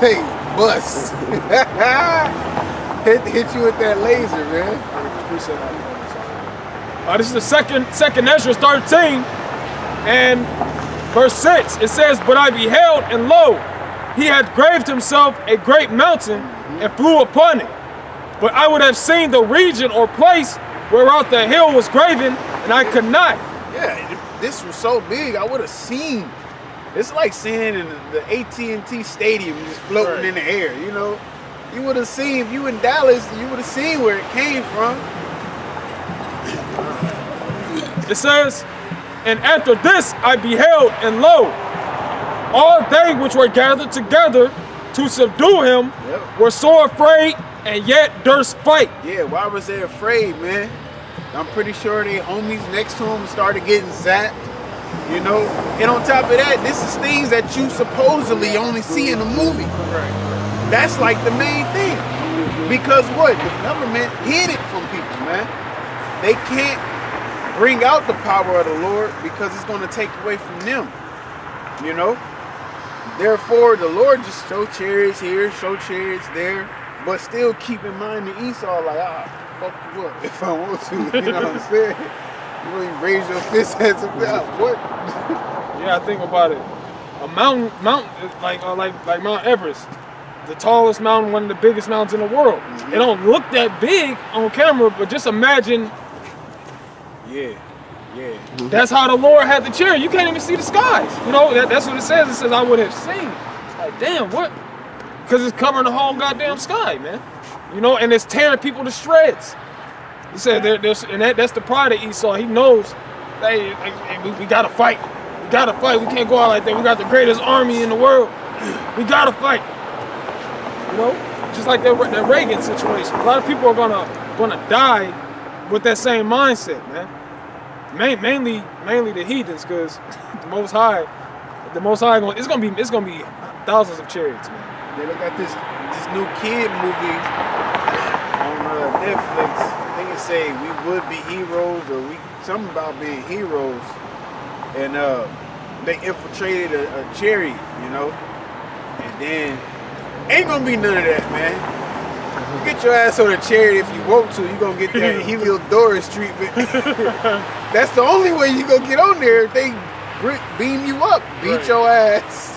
Hey, bust. hit you with that laser, man. This is the second Ezra 13, and verse 6. It says, "But I beheld, and lo, he had graved himself a great mountain, and flew upon it. But I would have seen the region or place whereout the hill was graven, and I could not." Yeah, this was so big, I would have seen. It's like seeing in the AT&T Stadium just floating in the air, you know? You would have seen, if you in Dallas, you would have seen where it came from. It says, "And after this I beheld, and lo, all they which were gathered together to subdue him were sore afraid, and yet durst fight." Yeah, why was they afraid, man? I'm pretty sure their homies next to them started getting zapped, you know? And on top of that, this is things that you supposedly only see in a movie. That's like the main thing. Because what? The government hid it from people, man. They can't bring out the power of the Lord because it's going to take away from them, you know? Therefore, the Lord just show chariots here, show chariots there, but still keep in mind the Esau, like, fuck you up if I want to, you know what I'm saying? You really raise your fist at something, what? Yeah, I think about it. A mountain like Mount Everest, the tallest mountain, one of the biggest mountains in the world. It don't look that big on camera, but just imagine. Yeah. That's how the Lord had the chariot. You can't even see the skies. You know, that's what it says. It says, "I would have seen." Like, damn, what? Because it's covering the whole goddamn sky, man. You know, and it's tearing people to shreds. He said, that's the pride of Esau. He knows, hey, we gotta fight. We gotta fight. We can't go out like that. We got the greatest army in the world. We gotta fight. You know, just like that Reagan situation. A lot of people are gonna die with that same mindset, man. Mainly the heathens, because the Most High, it's gonna be thousands of chariots, man. Yeah, look at this new kid movie on Netflix. I think it say we would be heroes, or something about being heroes, and they infiltrated a chariot, you know, and then ain't gonna be none of that, man. You get your ass on a chariot if you want to. You gonna get that Heliodorus treatment. That's the only way you gonna get on there. If they beam you up, beat your ass,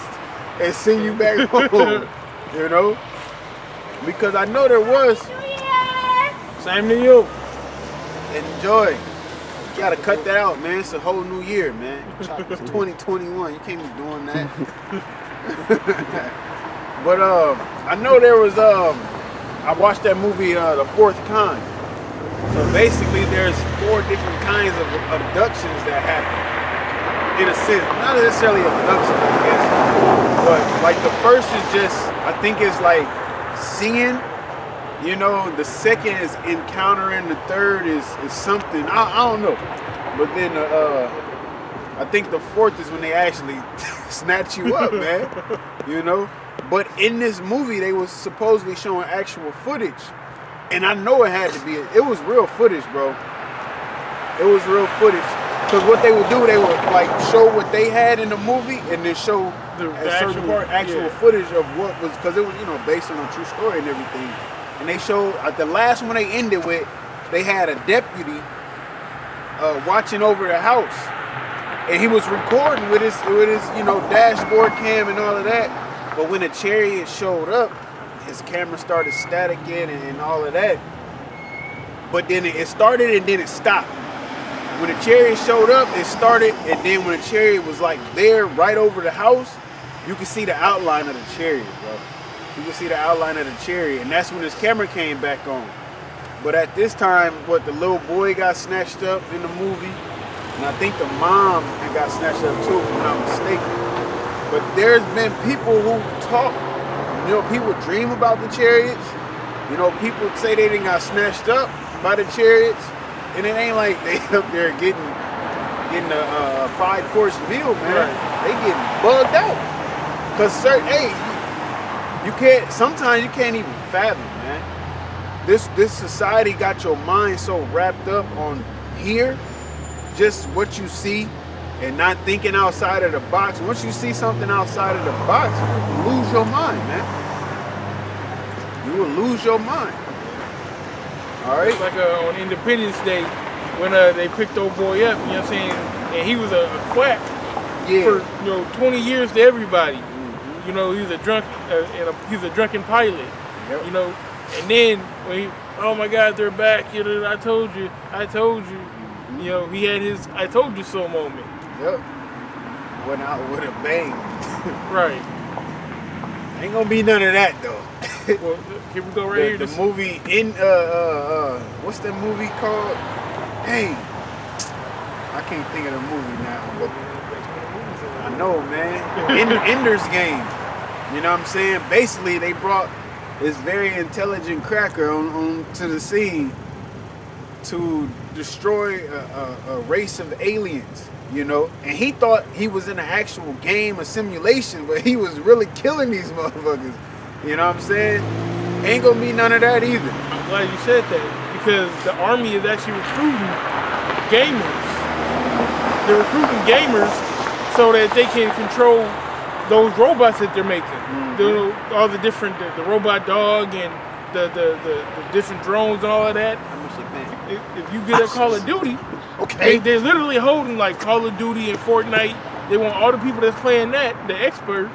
and send you back home. You know, because I know there was. Same to you. Enjoy. You gotta cut that out, man. It's a whole new year, man. It's 2021. You can't be doing that. But I know there was I watched that movie, The Fourth Kind. So basically, there's 4 different kinds of abductions that happen. In a sense, not necessarily abductions, I guess, but like the first is just, I think it's like seeing, you know. The second is encountering. The third is something, I don't know. But then I think the fourth is when they actually snatch you up, man. You know. But in this movie, they was supposedly showing actual footage, and I know it had to be. It was real footage, bro. It was real footage. Because what they would do, they would like show what they had in the movie, and then show the actual footage of what was, because it was, you know, based on a true story and everything. And they showed the last one they ended with, they had a deputy watching over the house, and he was recording with his you know, dashboard cam and all of that. But when the chariot showed up, his camera started staticking and all of that. But then it started and then it stopped. When the chariot showed up, it started, and then when the chariot was like there right over the house, you could see the outline of the chariot, bro. You could see the outline of the chariot, and that's when his camera came back on. But at this time, the little boy got snatched up in the movie, and I think the mom had got snatched up too, if I'm not mistaken. But there's been people who talk, you know, people dream about the chariots. You know, people say they didn't got snatched up by the chariots. And it ain't like they up there getting a 5-course meal, man. They getting bugged out. Cause sometimes you can't even fathom, man. This society got your mind so wrapped up on here, just what you see, and not thinking outside of the box. Once you see something outside of the box, you lose your mind, man. You will lose your mind. All right. It's like on Independence Day when they picked old boy up. You know what I'm saying? And he was a quack for 20 years to everybody. You know, he was a drunk, he's a drunken pilot. Yep. You know, and then when he, oh my God, they're back. You know, I told you. You know, he had his "I told you so" moment. Yep. Went out with a bang. Right. Ain't gonna be none of that though. Well, here we go right here. The movie in what's that movie called? Dang, I can't think of the movie now. But I know, man. Ender's Game. You know what I'm saying? Basically, they brought this very intelligent cracker on to the scene to destroy a race of aliens. You know, and he thought he was in an actual game, a simulation, but he was really killing these motherfuckers. You know what I'm saying? Ain't gonna be none of that either. I'm glad you said that, because the army is actually recruiting gamers. They're recruiting gamers so that they can control those robots that they're making. All the different, the robot dog and the different drones and all of that. How much they paying? If you get a Call of Duty, okay, they're literally holding like Call of Duty and Fortnite. They want all the people that's playing that, the experts,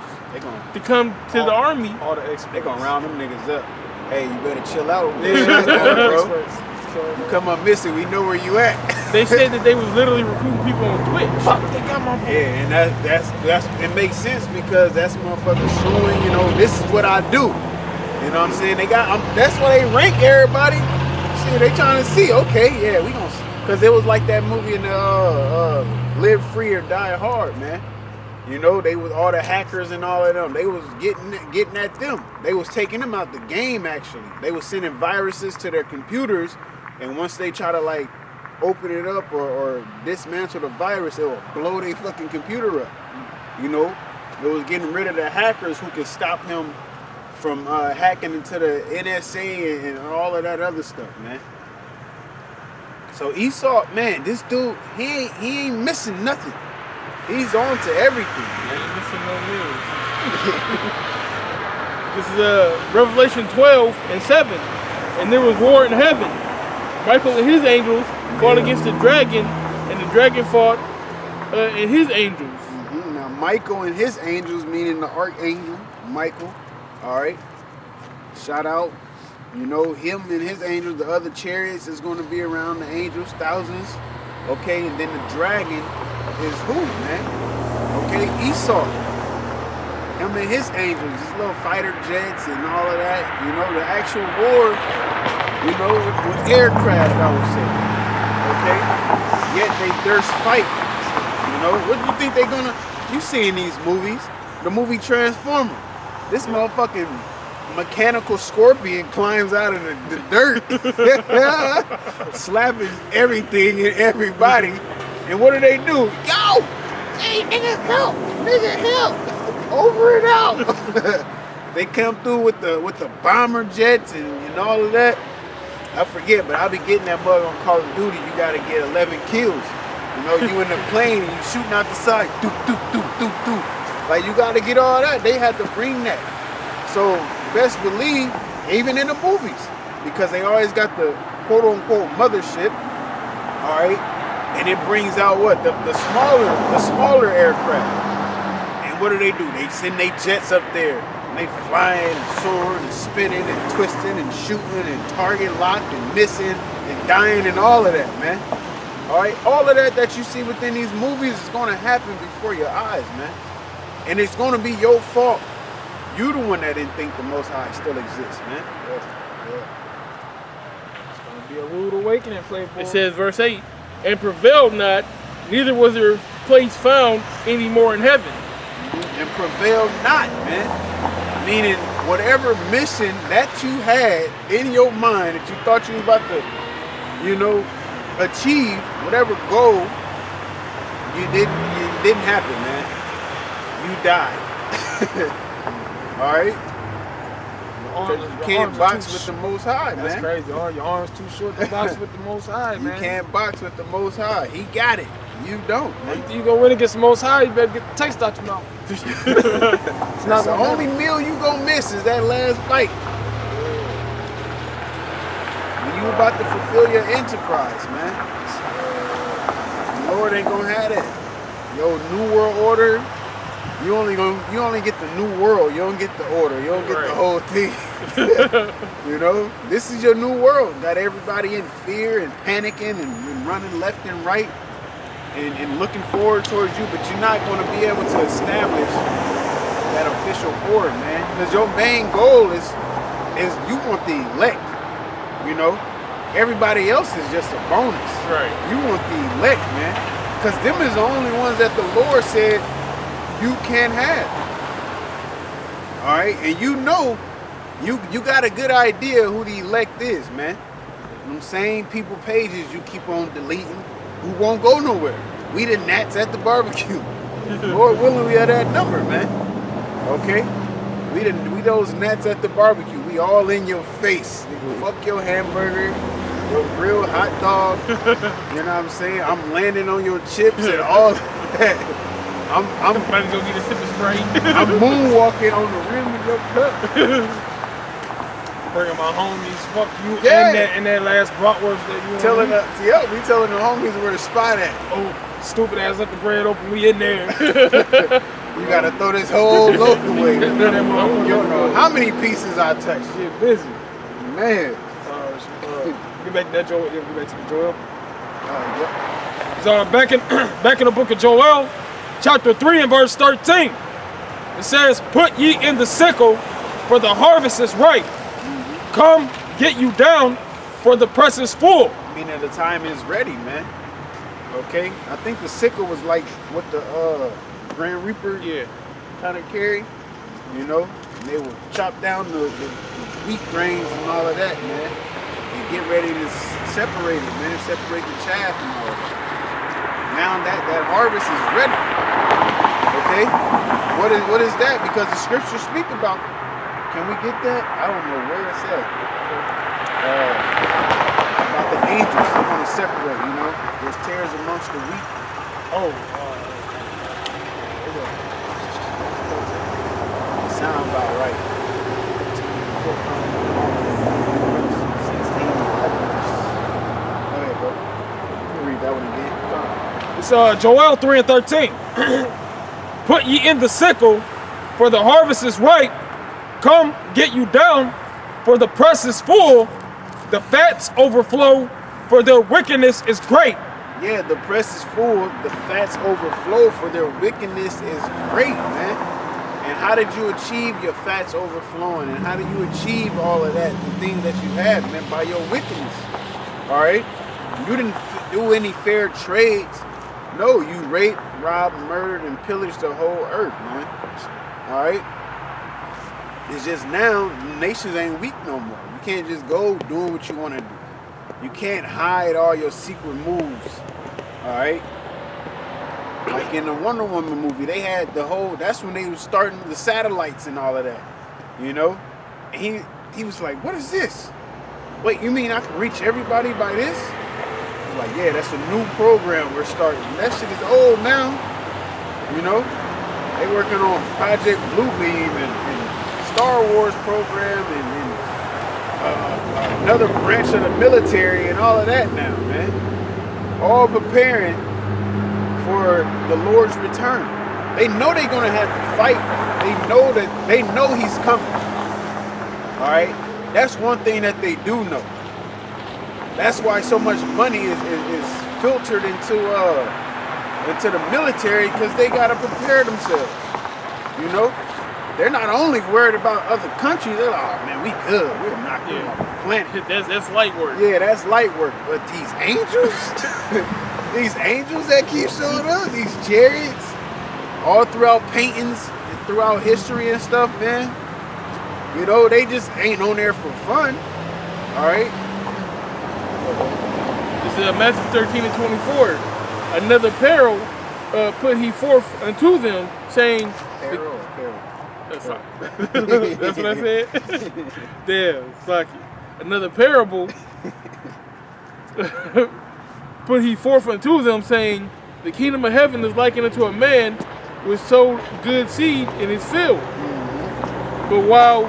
to come to the army. All the experts. They gonna round them niggas up. Hey, you better chill out over there, bro. You come up missing, we know where you at. They said that they was literally recruiting people on Twitch. Fuck, they got my phone. Yeah, and that's it makes sense, because that's motherfuckers showing, you know, this is what I do. You know what I'm saying? They got that's why they rank everybody. See, they trying to see. Okay, yeah, we gonna see. Because it was like that movie in the Live Free or Die Hard, man. You know, they was all the hackers and all of them. They was getting at them. They was taking them out the game, actually. They was sending viruses to their computers, and once they try to like open it up or dismantle the virus, it will blow their fucking computer up. You know, it was getting rid of the hackers who could stop him from hacking into the NSA and all of that other stuff, man. So Esau, man, this dude, he ain't missing nothing. He's on to everything, man. Ain't missing no news. This is Revelation 12:7. And there was war in heaven. Michael and his angels fought against the dragon, and the dragon fought and his angels. Mm-hmm. Now Michael and his angels, meaning the archangel Michael. All right. Shout out. You know, him and his angels, the other chariots is going to be around the angels, thousands. Okay, and then the dragon is who, man? Okay, Esau. Him and his angels, his little fighter jets and all of that. You know, the actual war, you know, with aircraft, I would say. Okay? Yet they thirst fight. You know, what do you think they're gonna... You seen these movies. The movie Transformer. This motherfucking mechanical scorpion climbs out of the dirt, slapping everything and everybody. And what do? Yo! Hey, nigga, help! Nigga, help! Over and out! They come through with the bomber jets and all of that. I forget, but I'll be getting that mug on Call of Duty. You gotta get 11 kills. You know, you in the plane and you shooting out the side. Doop, doop, doop, doop, doop. Like, you gotta get all that. They had to bring that. So, best believe, even in the movies, because they always got the quote-unquote mothership, all right, and it brings out what? The smaller aircraft. And what do? They send their jets up there, and they flying and soaring and spinning and twisting and shooting and target locked and missing and dying and all of that, man. All right, all of that you see within these movies is going to happen before your eyes, man. And it's going to be your fault. You the one that didn't think the Most High still exists, man. Yeah. It's gonna be a rude awakening, Playboy. It says, verse 8, and prevailed not, neither was there place found any more in heaven. And prevailed not, man. Meaning, whatever mission that you had in your mind that you thought you was about to, you know, achieve, whatever goal, you didn't happen, man. You died. All right, you can't box with the Most High, man. That's crazy. Your arms too short to box with the Most High, man. You can't box with the Most High. He got it. You don't, man. You gonna win against the Most High, you better get the taste out your mouth. It's not the only meal you gonna miss is that last fight. you about to fulfill your enterprise, man. The Lord ain't gonna have that. Yo, new world order. You only get the new world. You don't get the order. You don't get the whole thing. You know, this is your new world. Got everybody in fear and panicking and running left and right and looking forward towards you, but you're not going to be able to establish that official order, man. Because your main goal is you want the elect. You know, everybody else is just a bonus. Right. You want the elect, man. Because them is the only ones that the Lord said you can have. All right, and you know, you got a good idea who the elect is, man. Them same people pages you keep on deleting who won't go nowhere. We the gnats at the barbecue. Lord willing, we are that number, man. Okay, we those gnats at the barbecue. We all in your face. Fuck your hamburger, your grilled hot dog. You know what I'm saying? I'm landing on your chips and all that. I'm about to go get a sip of Sprite. I'm moonwalking on the rim of your cup. Bringing my homies, fuck you, Yeah. and that last bratwurst that you Telling we telling the homies where the spot at. Oh, stupid ass, left the bread open, we in there. You gotta throw this whole loaf away. You Throw that motherfucker don't know how many pieces I touched. Shit busy. Man. Get back to that Joel. Get back to the Joel. Yep. So back in the book of Joel, chapter 3 and verse 13, it says, "Put ye in the sickle, for the harvest is ripe. Come, get you down, for the press is full." Meaning the time is ready, man. Okay? I think the sickle was like what the Grand Reaper kind of carry. You know? And they would chop down the wheat grains and all of that, man. And get ready to separate it, man. Separate the chaff and all that. Now that harvest is ready. Okay? What is that? Because the scriptures speak about. Can we get that? I don't know where it's at. About the angels. They want to separate, you know? There's tares amongst the wheat. It sounds about right. 16, 11. Go ahead, bro. Let me read that one again. It's Joel 3 and 13. "Put ye in the sickle, for the harvest is ripe. Come, get you down, for the press is full. The fats overflow, for their wickedness is great." Yeah, the press is full, the fats overflow, for their wickedness is great, man. And how did you achieve your fats overflowing? And how did you achieve all of that, the things that you had, man, by your wickedness? All right? You didn't do any fair trades. No, you raped, robbed, murdered, and pillaged the whole earth, man. All right? It's just now, nations ain't weak no more. You can't just go doing what you want to do. You can't hide all your secret moves. All right? Like in the Wonder Woman movie, they had the whole, that's when they were starting the satellites and all of that. You know? And he was like, "What is this? Wait, you mean I can reach everybody by this?" I was like, "Yeah, that's a new program we're starting. That shit is old now." You know? They working on Project Bluebeam and Star Wars program and another branch of the military and all of that now, man. All preparing for the Lord's return. They know they're gonna have to fight. They know he's coming. All right, that's one thing that they do know. That's why so much money is filtered into the military, because they gotta prepare themselves. You know. They're not only worried about other countries, they're like, "Oh man, we good. We'll knock them off the planet." That's light work. Yeah, that's light work. But these angels, these angels that keep showing up, these chariots, all throughout paintings, and throughout history and stuff, man. You know, they just ain't on there for fun. All right. It's Matthew 13 and 24. "Another peril put he forth unto them, saying." Peril. That's fine. That's what I said? Damn, fuck it. "Another parable put he forth unto them, saying, The kingdom of heaven is likened unto a man which sowed good seed in his field. But while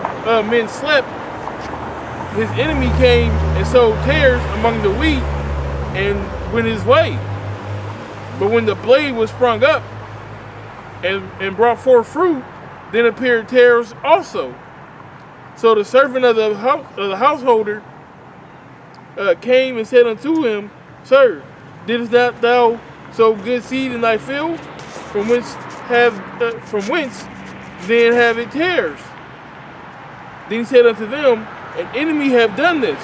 men slept, his enemy came and sowed tares among the wheat and went his way. But when the blade was sprung up and brought forth fruit, then appeared tares also. So the servant of the householder came and said unto him, Sir, didst not thou sow good seed in thy field? From whence then have it tares? Then he said unto them, An enemy have done this.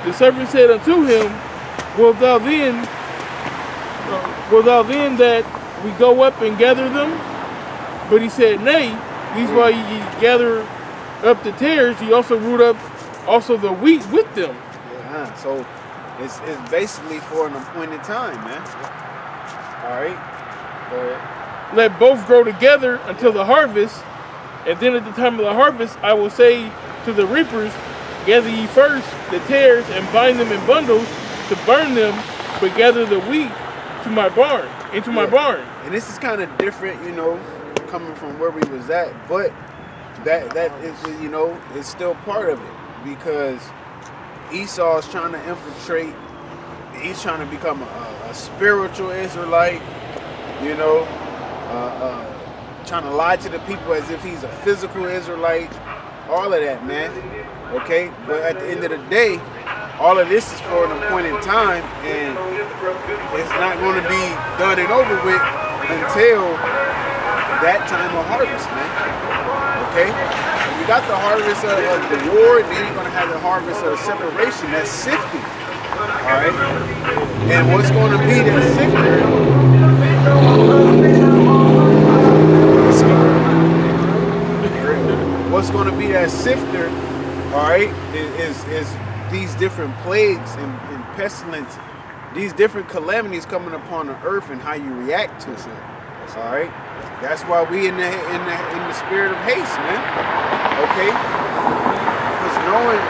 The servant said unto him, Wilt thou then that we go up and gather them? But he said, Nay, these while ye gather up the tares, ye also root up also the wheat with them. Yeah, so it's basically for an appointed time, man. All right, go ahead. Let both grow together until the harvest, and then at the time of the harvest, I will say to the reapers, Gather ye first the tares and bind them in bundles to burn them, but gather the wheat to my barn, into my barn. And this is kind of different, you know, coming from where we was at, but that is, you know, it's still part of it, because Esau is trying to infiltrate. He's trying to become a spiritual Israelite, you know, trying to lie to the people as if he's a physical Israelite, all of that, man. Okay, but at the end of the day, all of this is for an appointed time, and it's not going to be done and over with until that time of harvest, man. Okay, you got the harvest of the war, and then you're going to have the harvest of separation, that's sifting. All right, and what's going to be that sifter? What's going to be that sifter? All right, is these different plagues and pestilence, these different calamities coming upon the earth, and how you react to it. All right, that's why we in the spirit of haste, man. Okay, because knowing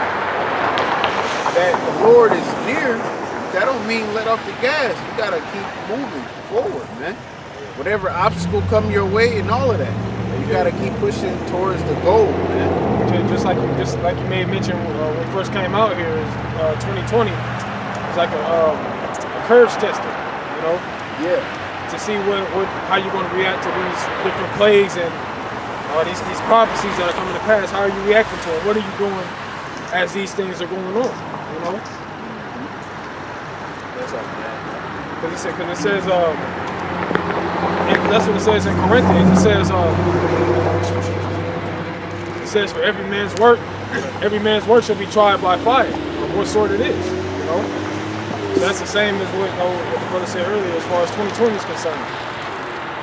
that the Lord is near, that don't mean let off the gas. You gotta keep moving forward, man. Whatever obstacle come your way and all of that, you gotta keep pushing towards the goal, man. Just like you may have mentioned when we first came out here, is 2020. It's like a courage tester, you know. Yeah. To see how you're going to react to these different plagues and these prophecies that are coming to pass. How are you reacting to them? What are you doing as these things are going on? You know. That's all, man. Because it says, and that's what it says in Corinthians. It says for every man's work shall be tried by fire, of what sort it is, you know. So that's the same as what the brother said earlier as far as 2020 is concerned.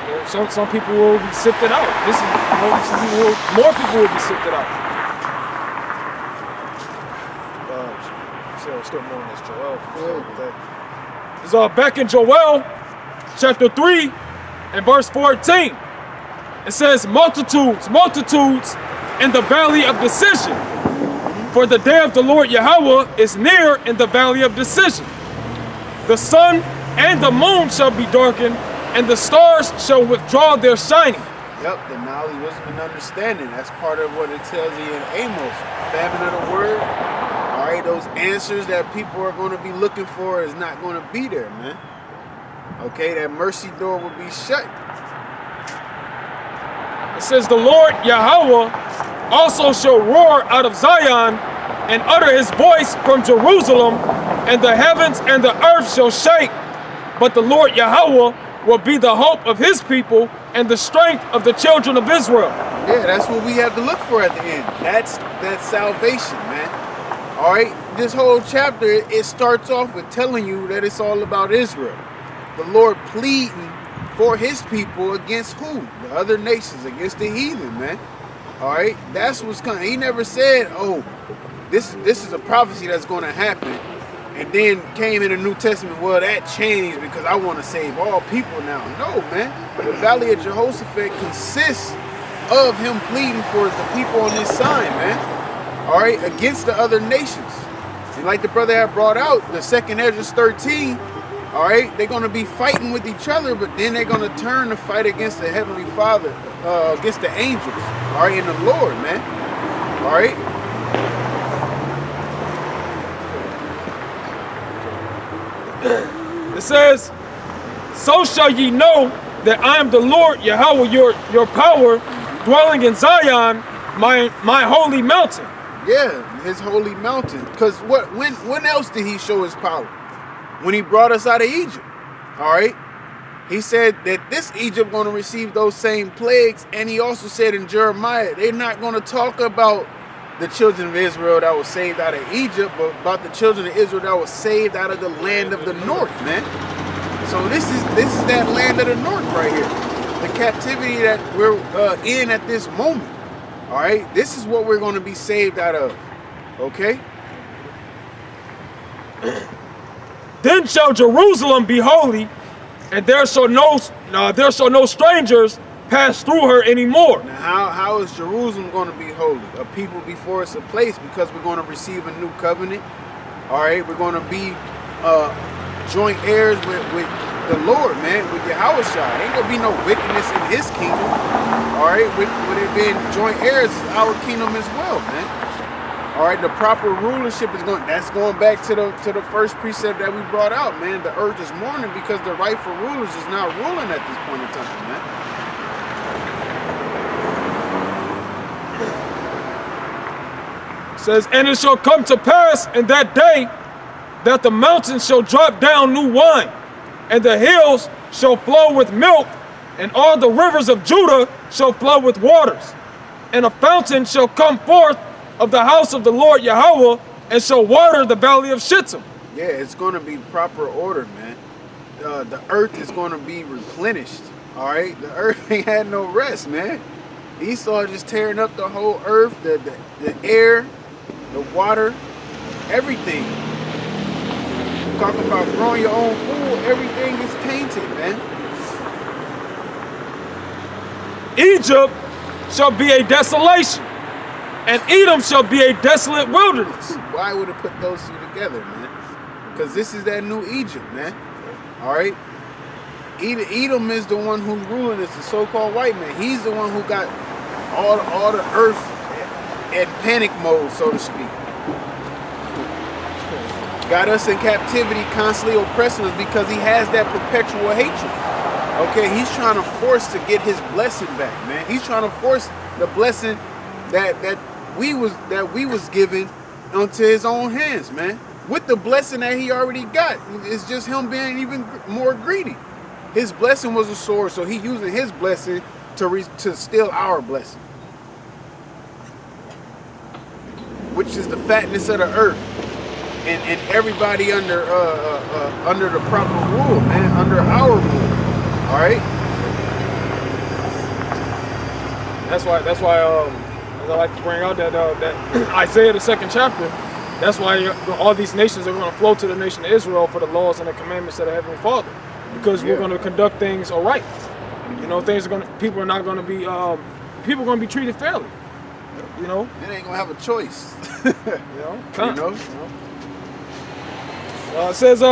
You know, some people will be sifted out. More people will be sifted out. Still more on this Joel. It's back in Joel chapter 3 and verse 14. It says, multitudes in the valley of decision. For the day of the Lord Yahweh is near in the valley of decision. The sun and the moon shall be darkened, and the stars shall withdraw their shining. Yep, the knowledge, wisdom, and understanding. That's part of what it tells you in Amos. Famine of the word. All right, those answers that people are going to be looking for is not going to be there, man. Okay, that mercy door will be shut. It says, the Lord Yahweh also shall roar out of Zion and utter his voice from Jerusalem, and the heavens and the earth shall shake. But the Lord Yahweh will be the hope of his people and the strength of the children of Israel. Yeah, that's what we have to look for at the end. That's salvation, man. All right, this whole chapter, it starts off with telling you that it's all about Israel. The Lord pleading for his people against who? The other nations, against the heathen, man. All right, that's what's coming. He never said, oh, this is a prophecy that's going to happen, and then came in the New Testament, well, that changed because I want to save all people now. No, man. The Valley of Jehoshaphat consists of him pleading for the people on this side, man. All right, against the other nations. And like the brother had brought out, the 2nd Ezra 13, all right, they're going to be fighting with each other, but then they're going to turn to fight against the Heavenly Father, against the angels, all right, and the Lord, man. All right. It says, so shall ye know that I am the Lord Yahweh, your power, dwelling in Zion, my holy mountain. Yeah, his holy mountain. Because when else did he show his power? When he brought us out of Egypt. All right? He said that this Egypt going to receive those same plagues. And he also said in Jeremiah, they're not going to talk about the children of Israel that was saved out of Egypt, but about the children of Israel that was saved out of the land of the north, man. So this is that land of the north right here. The captivity that we're in at this moment. All right? This is what we're going to be saved out of. Okay? Then shall Jerusalem be holy, and there shall no strangers pass through her anymore. Now, how is Jerusalem going to be holy? A people before it's a place, because we're going to receive a new covenant. All right, we're going to be joint heirs with the Lord, man, with Yahweh. Ain't going to be no wickedness in his kingdom. All right, with it being joint heirs is our kingdom as well, man. All right, the proper rulership is that's going back to the first precept that we brought out, man. The earth is mourning because the rightful rulers is not ruling at this point in time, man. It says, and it shall come to pass in that day that the mountains shall drop down new wine, and the hills shall flow with milk, and all the rivers of Judah shall flow with waters. And a fountain shall come forth of the house of the Lord Yahweh, and shall water the valley of Shittim. Yeah, it's going to be proper order, man. The earth is going to be replenished, all right? The earth ain't had no rest, man. Esau just tearing up the whole earth, the air, the water, everything. Talking about growing your own food, everything is tainted, man. Egypt shall be a desolation, and Edom shall be a desolate wilderness. Why would it put those two together, man? Because this is that new Egypt, man. All right? Edom is the one who's ruling us, the so-called white man. He's the one who got all the earth in panic mode, so to speak. Got us in captivity, constantly oppressing us because he has that perpetual hatred. Okay, he's trying to force to get his blessing back, man. He's trying to force the blessing that we was given onto his own hands, man. With the blessing that he already got, it's just him being even more greedy. His blessing was a sword, so he's using his blessing to steal our blessing, which is the fatness of the earth. And everybody under the proper rule, man, under our rule. All right. That's why as I like to bring out that Isaiah the 2nd chapter. That's why all these nations are going to flow to the nation of Israel for the laws and the commandments of the Heavenly Father, because we're going to conduct things all right. You know, people are not going to be people are going to be treated fairly. You know, they ain't gonna have a choice. you know. It says,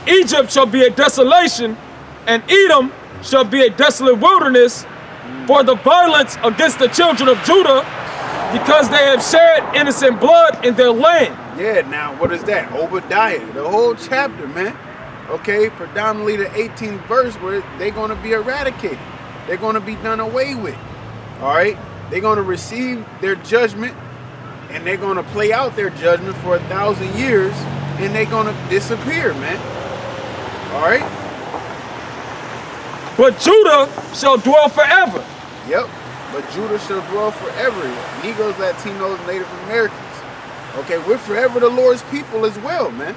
Egypt shall be a desolation, and Edom shall be a desolate wilderness for the violence against the children of Judah, because they have shed innocent blood in their land. Yeah, now what is that? Obadiah, the whole chapter, man. Okay, predominantly the 18th verse, where they're going to be eradicated. They're going to be done away with. All right? They're going to receive their judgment, and they're going to play out their judgment for 1,000 years, and they're going to disappear, man. All right? But Judah shall dwell forever. Yep. But Judah shall dwell forever. Negroes, Latinos, Native Americans. Okay, we're forever the Lord's people as well, man.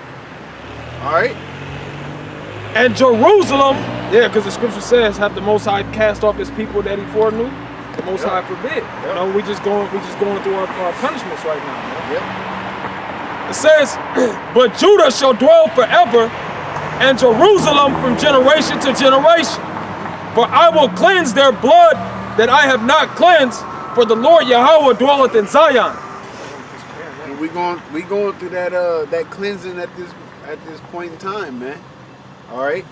All right? And Jerusalem, yeah, because the scripture says, have the Most High cast off his people that he foreknew? The Most High forbid. You know, we just going through our punishments right now, man. Yep. It says, but Judah shall dwell forever, and Jerusalem from generation to generation. For I will cleanse their blood that I have not cleansed, for the Lord Yahweh dwelleth in Zion. And we going through that cleansing at this point in time, man. All right,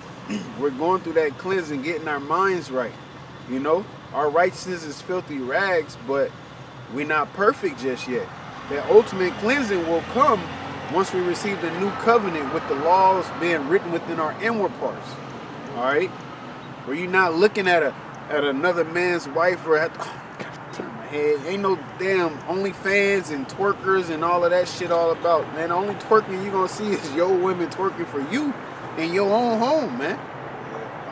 we're going through that cleansing, getting our minds right. You know, our righteousness is filthy rags, but we're not perfect just yet. That ultimate cleansing will come once we receive the new covenant with the laws being written within our inward parts. All right, where you're not looking at another man's wife or turn my head. Ain't no damn OnlyFans and twerkers and all of that shit all about, man. The only twerking you gonna see is your women twerking for you in your own home, man.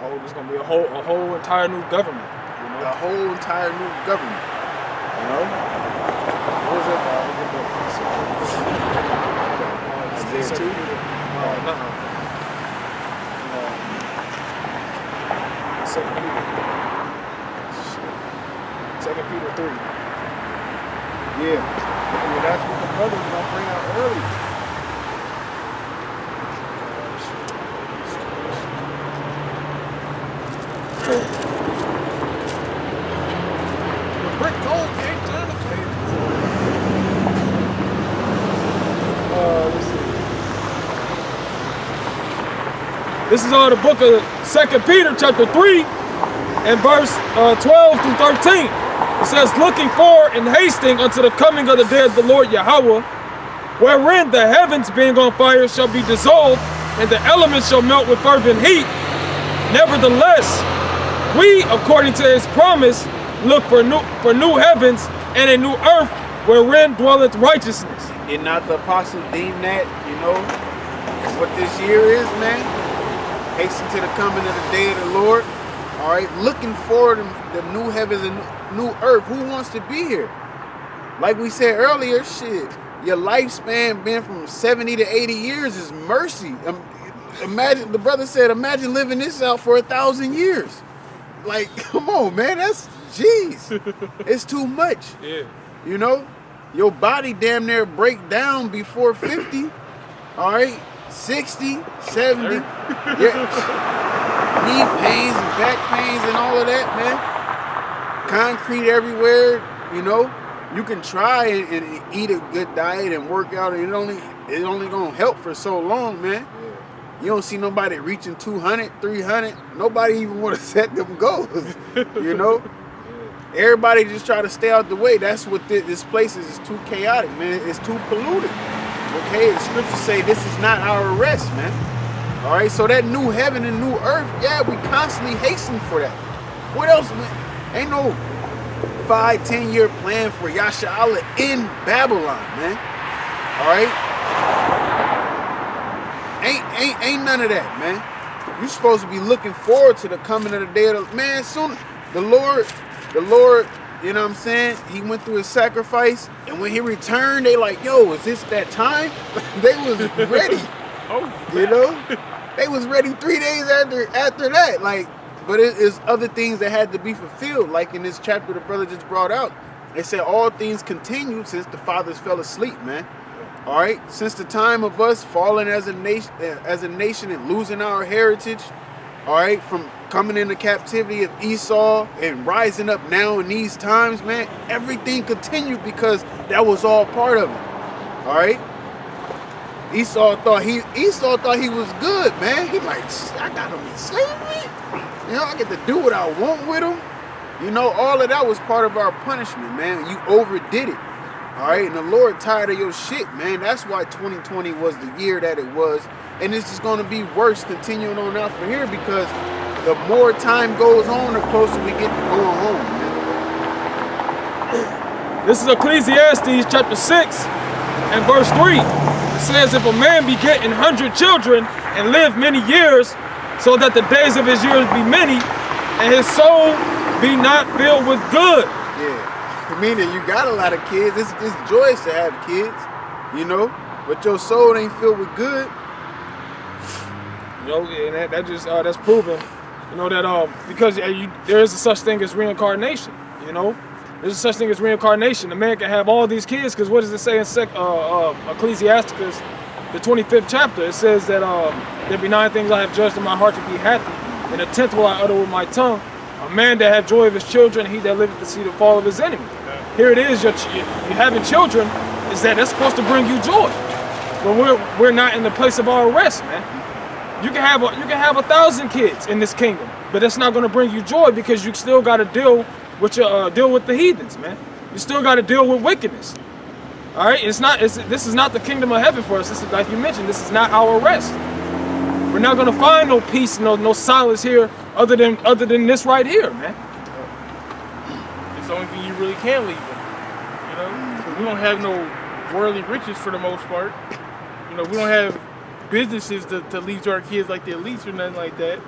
Oh, there's gonna be a whole entire new government. You know? A whole entire new government. You know? What was that? Isaiah 2? Second Peter 3. Yeah, that's what the brother's gonna bring out early. The brick gold can't turn the table. Let's see. This is all the book of 2 Peter chapter 3 and verse 12 through 13. It says, looking forward and hasting unto the coming of the day of the Lord Yahweh, wherein the heavens being on fire shall be dissolved, and the elements shall melt with fervent heat. Nevertheless, we, according to his promise, look for new heavens and a new earth, wherein dwelleth righteousness. Did not the apostle deem that, you know, what this year is, man? Hasten to the coming of the day of the Lord. All right, looking forward to the new heavens and new earth. Who wants to be here? Like we said earlier, shit, your lifespan being from 70 to 80 years is mercy. Imagine, the brother said, imagine living this out for 1,000 years. Like, come on, man, that's, jeez. It's too much. Yeah. You know, your body damn near break down before 50. All right, 60, 70. Yeah. Knee pains and back pains and all of that, man. Concrete everywhere, you know. You can try and eat a good diet and work out, and it only gonna help for so long, man. You don't see nobody reaching 200, 300. Nobody even want to set them goals, you know. Everybody just try to stay out the way. That's what this place is. It's too chaotic, man. It's too polluted. Okay, the scriptures say this is not our rest, man. All right, so that new heaven and new earth, yeah, we constantly hasten for that. What else, man? Ain't no 5-10 year plan for Yasha'Allah in Babylon, man. All right, ain't none of that, man. You supposed to be looking forward to the coming of the day of the man. Soon, the Lord, you know what I'm saying? He went through his sacrifice, and when he returned, they like, yo, is this that time? They was ready. Oh, you know, they was ready 3 days after that. Like, but it is other things that had to be fulfilled. Like in this chapter the brother just brought out, it said all things continued since the fathers fell asleep, man. All right, since the time of us falling as a nation and losing our heritage. All right, from coming into captivity of Esau and rising up now in these times, man, everything continued because that was all part of it. All right. Esau thought he was good, man. He like, I got him in slavery. You know, I get to do what I want with him. You know, all of that was part of our punishment, man. You overdid it. All right, and the Lord tired of your shit, man. That's why 2020 was the year that it was. And it's just going to be worse continuing on out from here because the more time goes on, the closer we get to going home, man. This is Ecclesiastes chapter 6 and verse 3. It says, if a man be getting 100 children and live many years, so that the days of his years be many, and his soul be not filled with good. Yeah, meaning you got a lot of kids. It's joyous to have kids, you know, but your soul ain't filled with good. You know, and that just that's proven, you know, that because there is a such thing as reincarnation. You know, there's a such thing as reincarnation. A man can have all these kids because what does it say in Ecclesiastes, the 25th chapter? It says that there be 9 things I have judged in my heart to be happy, and the 10th will I utter with my tongue. A man that have joy of his children, he that liveth to see the fall of his enemy. Here it is, you having children, is that's supposed to bring you joy. But we're not in the place of our rest, man. You can have 1,000 kids in this kingdom, but that's not going to bring you joy because you still got to deal with the heathens, man. You still got to deal with wickedness. All right, this is not the kingdom of heaven for us. This is, like you mentioned, this is not our rest. We're not gonna find no peace, no solace here, other than this right here, man. It's the only thing you really can leave them. You know, 'cause we don't have no worldly riches for the most part. You know, we don't have businesses to leave to our kids like the elites or nothing like that.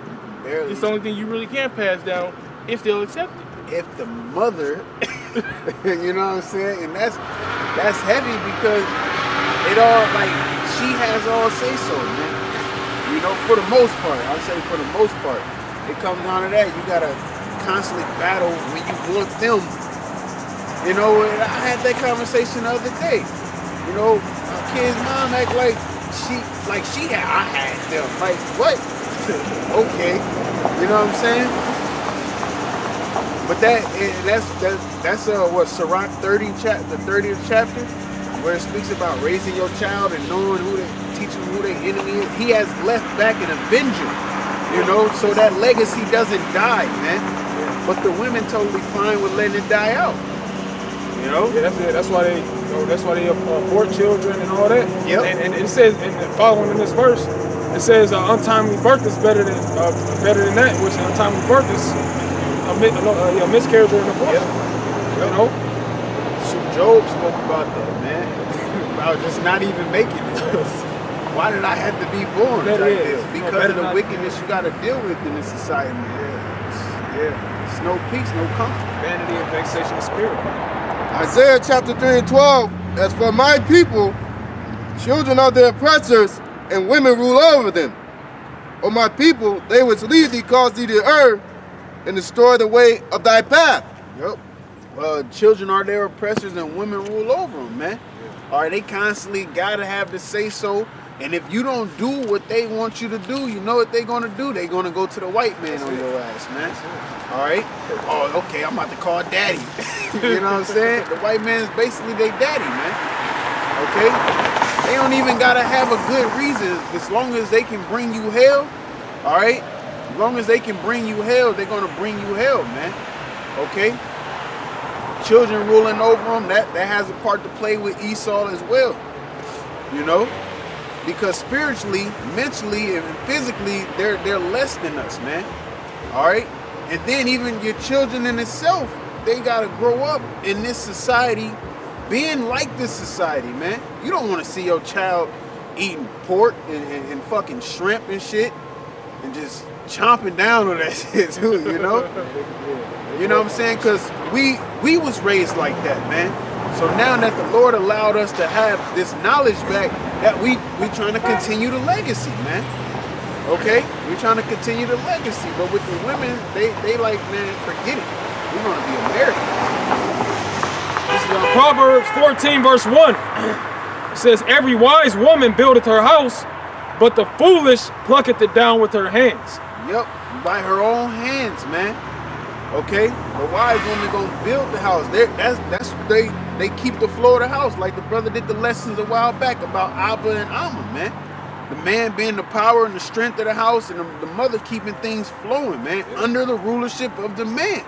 Barely. It's the only thing you really can pass down if they'll accept it. If the mother, you know what I'm saying, and that's heavy because it all like she has all say so, man. You know, for the most part, I'll say for the most part, it comes down to that. You gotta constantly battle when you want them. You know, and I had that conversation the other day. You know, my kid's mom act like I had them. Like what? Okay, you know what I'm saying? But that's what Sirach 30 the 30th chapter, where it speaks about raising your child and knowing teaching them who their enemy is. He has left back an avenger, you know, so that legacy doesn't die, man. But the women totally fine with letting it die out, you know. Yeah, that's it. That's why they abort children and all that. Yep. And it says, and following in this verse, it says untimely birth is better than that, which untimely birth is a miscarriage or an abortion. Yep. You know? So Job spoke about that, man. About just not even making it. Why did I have to be born? Because of the wickedness you got to deal with in this society. Yeah. It's no peace, no comfort. Vanity and vexation of spirit. Isaiah chapter 3 and 12, as for my people, children are their oppressors, and women rule over them. O my people, they which lead thee cause thee to err, and destroy the way of thy path. Yep. Children are their oppressors and women rule over them, man. All right, they constantly got to have the say so. And if you don't do what they want you to do, you know what they're going to do? They're going to go to the white man on your ass, man. All right? Oh, okay, I'm about to call daddy. You know what I'm saying? The white man's basically their daddy, man. Okay? They don't even got to have a good reason. As long as they can bring you hell, all right? As long as they can bring you hell, they're going to bring you hell, man. Okay? Children ruling over them, that has a part to play with Esau as well. You know? Because spiritually, mentally, and physically, they're less than us, man. All right? And then even your children in itself, they got to grow up in this society, being like this society, man. You don't want to see your child eating pork and fucking shrimp and shit and just chomping down on that shit too, you know? You know what I'm saying? Because we was raised like that, man. So now that the Lord allowed us to have this knowledge back, that we trying to continue the legacy, man. Okay? We're trying to continue the legacy. But with the women, they like, man, forget it. We're going to be Americans. This is Proverbs 14, verse 1. It says, every wise woman buildeth her house, but the foolish plucketh it down with her hands. Yep, by her own hands, man. Okay? The wise woman gonna build the house. They keep the floor of the house, like the brother did the lessons a while back about Abba and Amma, man. The man being the power and the strength of the house, and the mother keeping things flowing, man, under the rulership of the man.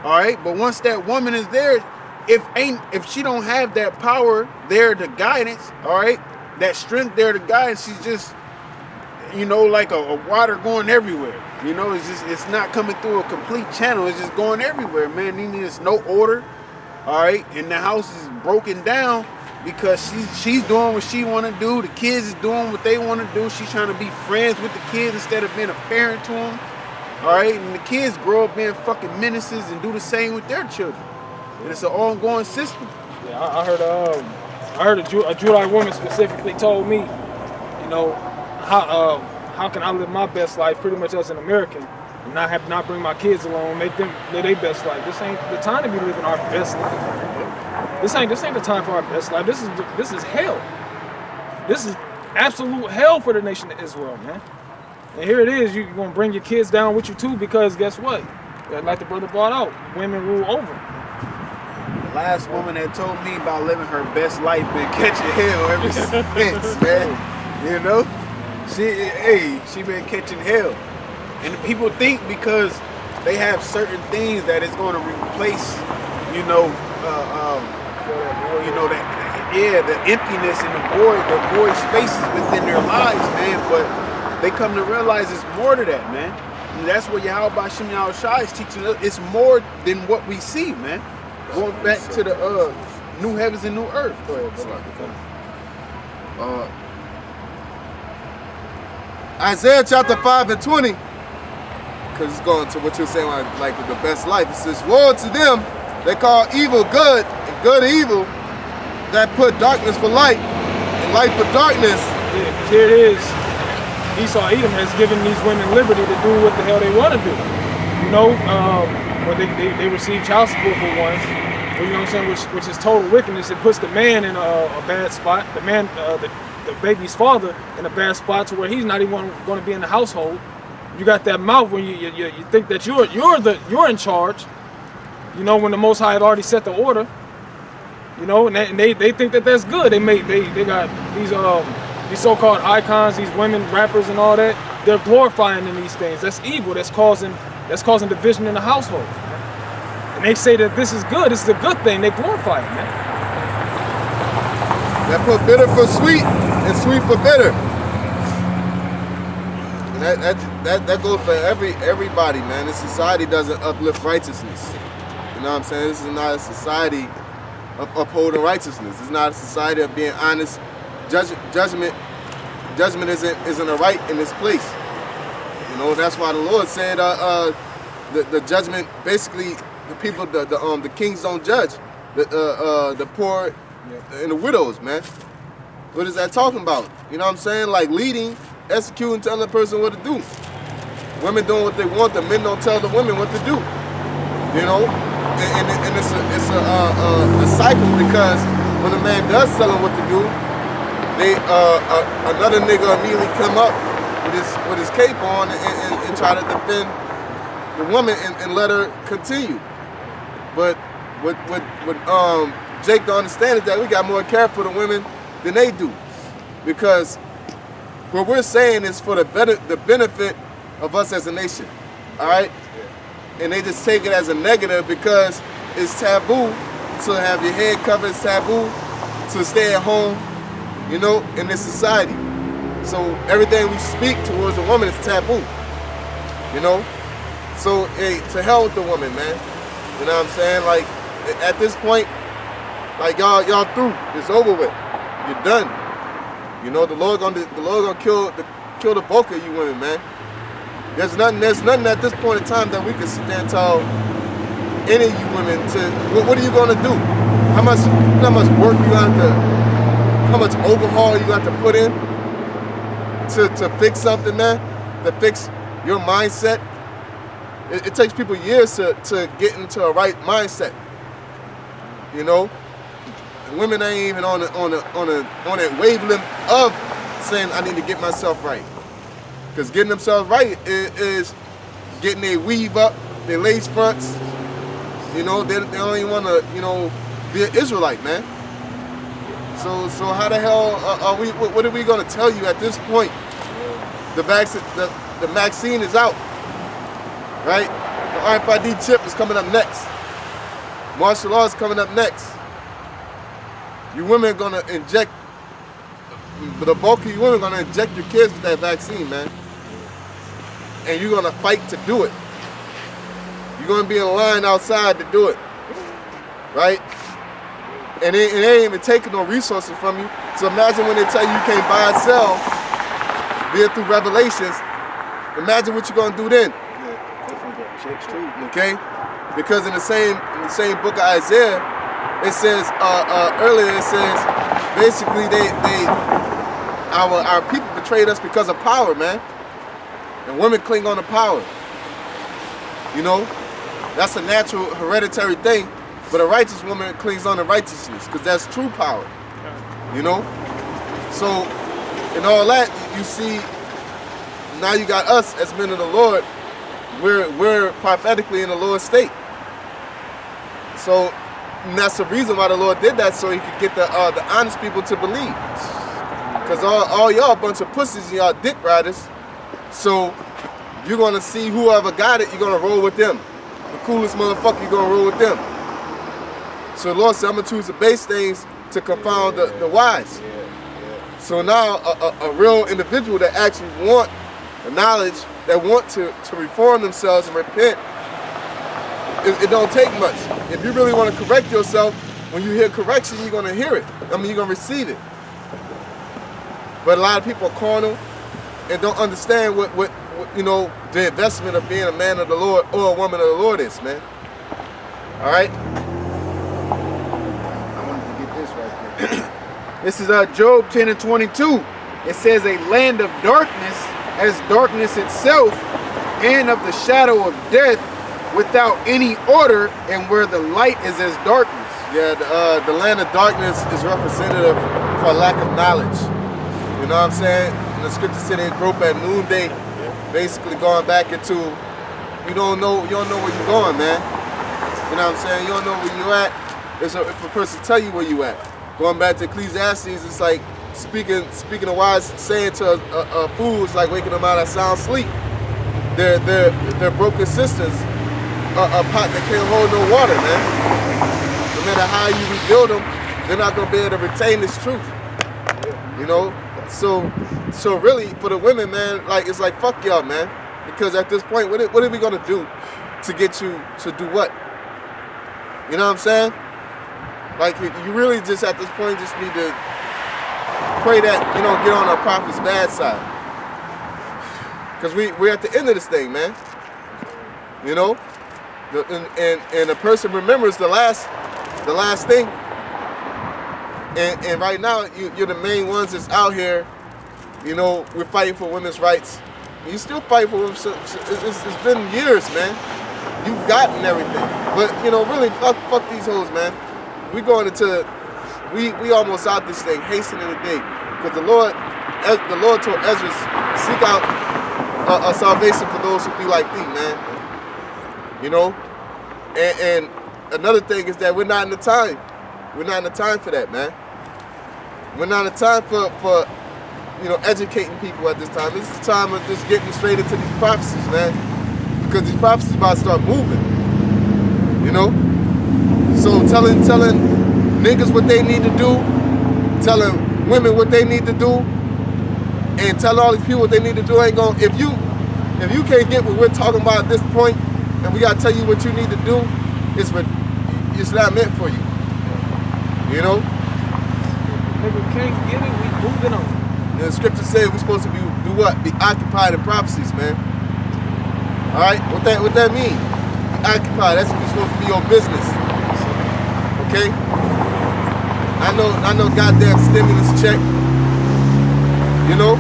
All right, but once that woman is there, if she don't have that power there to guidance, all right, that strength there to guide, she's just, you know, like a water going everywhere. You know, it's not coming through a complete channel. It's just going everywhere, man. There's no order, all right, and the house is broken down because she's doing what she want to do. The kids is doing what they want to do. She's trying to be friends with the kids instead of being a parent to them, all right. And the kids grow up being fucking menaces and do the same with their children. And it's an ongoing system. Yeah, I heard a Judite woman specifically told me, you know, how can I live my best life pretty much as an American and not bring my kids along, make them live their best life. This ain't the time to be living our best life. This ain't the time for our best life. This is hell. This is absolute hell for the nation of Israel, man. And here it is, you're gonna bring your kids down with you too, because guess what? Like the brother brought out, women rule over. The last woman that told me about living her best life been catching hell ever since, man. You know? She been catching hell. And people think because they have certain things that it's going to replace, that yeah, the emptiness and the void spaces within their lives, man. But they come to realize it's more to that, man. And that's what Yahweh Shem Shai is teaching us. It's more than what we see, man. Going back to the new heavens and new earth. Go ahead, brother. Isaiah chapter 5 and 20, because it's going to what you're saying, like the best life. It says, woe to them that call evil good and good evil, that put darkness for light and light for darkness. Yeah, here it is. Esau Edom has given these women liberty to do what the hell they want to do. You know, well, they receive child support for one, you know what I'm saying, which is total wickedness. It puts the man in a bad spot. The man, the baby's father, in a bad spot to where he's not even going to be in the household. You got that mouth when you think that you're in charge. You know, when the Most High had already set the order. You know, and they think that that's good. They got these so-called icons, these women rappers and all that. They're glorifying in these things. That's evil. That's causing division in the household. And they say that this is good. This is a good thing. They glorify it, man. That put bitter for sweet and sweet for bitter. And that goes for everybody, man. This society doesn't uplift righteousness. You know what I'm saying? This is not a society of upholding righteousness. It's not a society of being honest. Judgment isn't a right in this place. You know, that's why the Lord said the judgment, basically the people, the kings don't judge the poor and the widows, man. What is that talking about? You know what I'm saying? Like leading, executing, telling the person what to do. Women doing what they want, the men don't tell the women what to do. You know, and it's a cycle, because when a man does tell them what to do, they another nigga immediately come up with his cape on and try to defend the woman and let her continue. But what Jake don't understand is that we got more care for the women than they do, because what we're saying is for the benefit of us as a nation. All right. And they just take it as a negative because it's taboo to have your head covered. It's taboo to stay at home, you know, in this society. So everything we speak towards a woman is taboo, you know. So hey, to hell with the woman, man. You know what I'm saying? Like at this point, like y'all through. It's over with. You're done. You know, the Lord gonna kill the bulk of you women, man. There's nothing at this point in time that we can sit there and tell any of you women to, what are you gonna do? How much work you got to, how much overhaul you got to put in to fix something, man? To fix your mindset. It takes people years to get into a right mindset. You know? And women ain't even on that wavelength of saying I need to get myself right. Because getting themselves right is getting their weave up, their lace fronts. You know, they don't even want to, you know, be an Israelite, man. So how the hell are we? What are we going to tell you at this point? The vaccine is out, right? The RFID chip is coming up next. Martial law is coming up next. You women are going to inject. But the bulk of you women are going to inject your kids with that vaccine, man. And you're going to fight to do it. You're going to be in line outside to do it. Right? And they ain't even taking no resources from you. So imagine when they tell you can't buy or sell, be it through revelations, imagine what you're going to do then. Okay? Because in the same book of Isaiah, it says, earlier it says, basically our people betrayed us because of power, man. And women cling on to power. You know? That's a natural hereditary thing. But a righteous woman clings on to righteousness because that's true power. You know? So, in all that, you see, now you got us as men of the Lord. We're prophetically in the Lord's state. So, and that's the reason why the Lord did that, so he could get the honest people to believe. Because all y'all a bunch of pussies and y'all dick riders. So you're going to see whoever got it, you're going to roll with them. The coolest motherfucker, you're going to roll with them. So the Lord said, I'm going to choose the base things to confound the wise. So now a real individual that actually want the knowledge, that want to reform themselves and repent, it don't take much. If you really want to correct yourself, when you hear correction, you're going to hear it. I mean, you're going to receive it. But a lot of people are carnal and don't understand what you know, the investment of being a man of the Lord or a woman of the Lord is, man. All right? I wanted to get this right here. This is Job 10:22. It says, a land of darkness as darkness itself, and of the shadow of death, without any order, and where the light is as darkness. Yeah, the land of darkness is representative for lack of knowledge. You know what I'm saying? And the scripture said they grope at noonday, basically going back into, you don't know where you're going, man. You know what I'm saying? You don't know where you're at. If a person tell you where you at. Going back to Ecclesiastes, it's like speaking a wise saying to a fool is like waking them out of sound sleep. They're broken systems, a pot that can't hold no water, man. No matter how you rebuild them, they're not gonna be able to retain this truth. You know, so really for the women, man, like it's like fuck y'all, man, because at this point, what are we gonna do to get you to do what? You know what I'm saying? Like you really just at this point just need to pray that you don't get on our prophet's bad side, because we're at the end of this thing, man. You know, and a person remembers the last thing. And right now, you're the main ones that's out here. You know, we're fighting for women's rights. You still fight for women's. It's been years, man. You've gotten everything, but you know, really, fuck these hoes, man. We we almost out this thing, hastening the day, because the Lord told Ezra, seek out a salvation for those who be like thee, man. You know, and another thing is that we're not in the time. We're not in the time for that, man. We're not in the time for you know, educating people at this time. This is the time of just getting straight into these prophecies, man. Because these prophecies about to start moving. You know? So telling niggas what they need to do, telling women what they need to do, and telling all these people what they need to do ain't gonna, if you can't get what we're talking about at this point, and we gotta tell you what you need to do, it's not meant for you. You know? If we can't get it, we moving on. And the scripture says we're supposed to do what? Be occupied in prophecies, man. All right, what that mean? Be occupied. That's supposed to be your business. Okay. I know. Goddamn stimulus check. You know,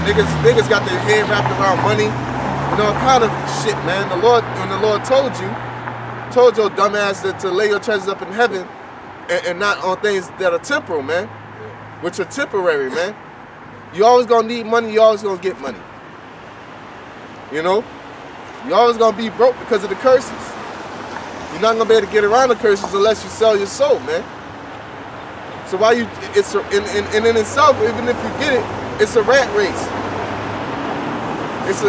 niggas got their head wrapped around money and all kind of shit, man. When the Lord told your dumb ass to lay your treasures up in heaven and not on things that are temporal, man. Which are temporary, man. You always gonna need money, you always gonna get money. You know? You always gonna be broke because of the curses. You're not gonna be able to get around the curses unless you sell your soul, man. So why you, it's in itself, even if you get it, it's a rat race.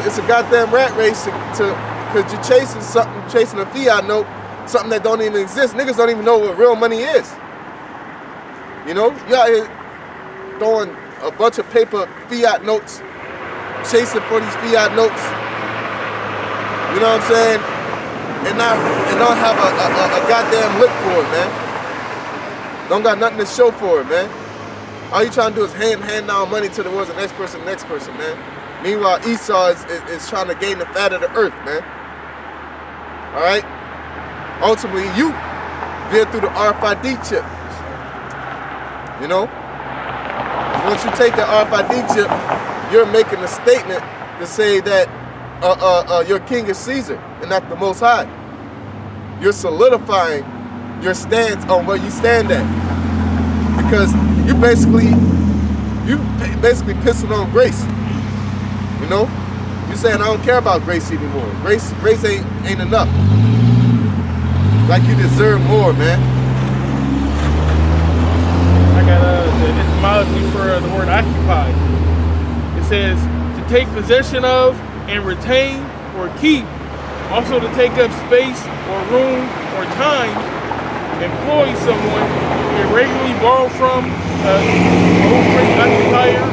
It's a goddamn rat race because you're chasing something, chasing a fiat note, something that don't even exist. Niggas don't even know what real money is. You know? You out here throwing a bunch of paper fiat notes, chasing for these fiat notes, you know what I'm saying? And don't have a goddamn lick for it, man. Don't got nothing to show for it, man. All you trying to do is hand down money to the next person, man. Meanwhile, Esau is trying to gain the fat of the earth, man. All right? Ultimately, you veer through the RFID chip. You know? Once you take the RFID chip, you're making a statement to say that your king is Caesar and not the Most High. You're solidifying your stance on where you stand at, because you basically pissing on grace. You know, you're saying I don't care about grace anymore. Grace ain't enough. Like you deserve more, man. I got the etymology for the word occupied. It says to take possession of and retain or keep, also to take up space or room or time, employ someone, irregularly borrowed from old French occupier.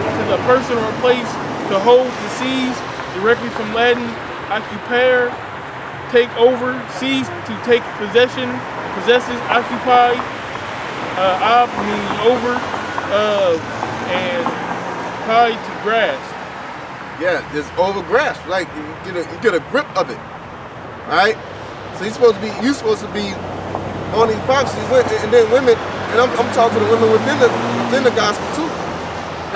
This is a person or a place to hold, to seize, directly from Latin occupare, take over, seize, to take possession, possesses, occupy, ob meaning over, and pi to grasp. Yeah, there's over grasp, like you get a grip of it. Alright? So you're supposed to be on these prophecies, and then women, and I'm talking to the women within the gospel too.